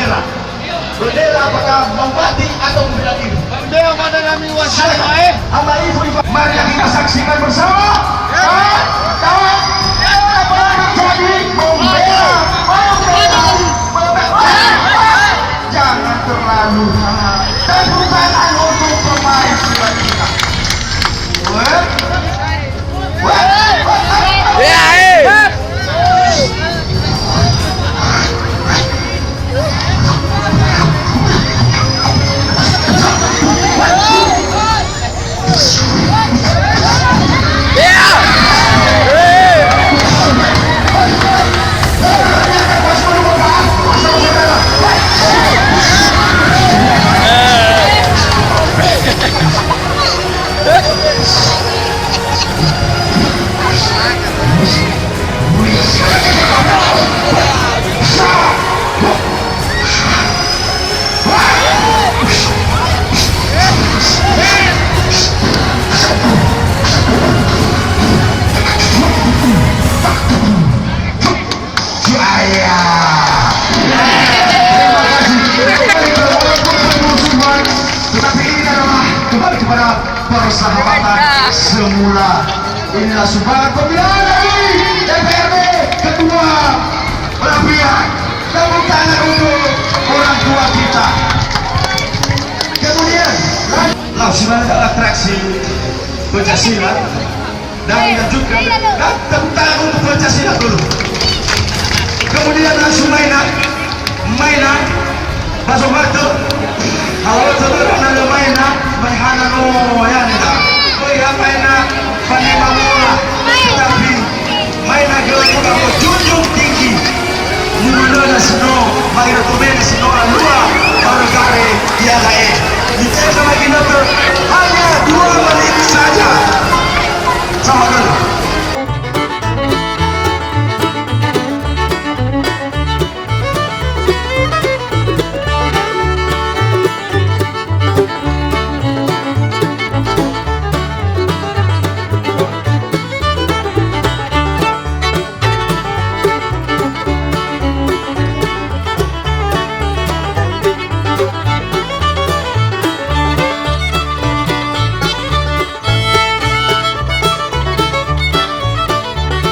bendera. Bendera apakah membati atau membela diri? Bendera mana kami waspada Sama ibu-ibu, mari kita saksikan bersama. Jadi membela. Jangan terlalu dan bukan untuk pemain silat kita. Persahabatan semula. Inilah sumbangan pembinaan dari DPRD Ketua belah pihak. Tepuk tangan untuk orang tua kita. Kemudian langsung ada atraksi Pancasila dan melanjutkan dan tepuk tangan untuk Pancasila dulu. Kemudian langsung mainan Baso Marto. Kalau saudara ada mainan Mahana ya nih dah. Ya mainan Panema Mola. Tapi mainan gelap kamu junjung tinggi. Mula na sino, mayroon tumena sino alua, para kare dia lain. Di sana lagi nato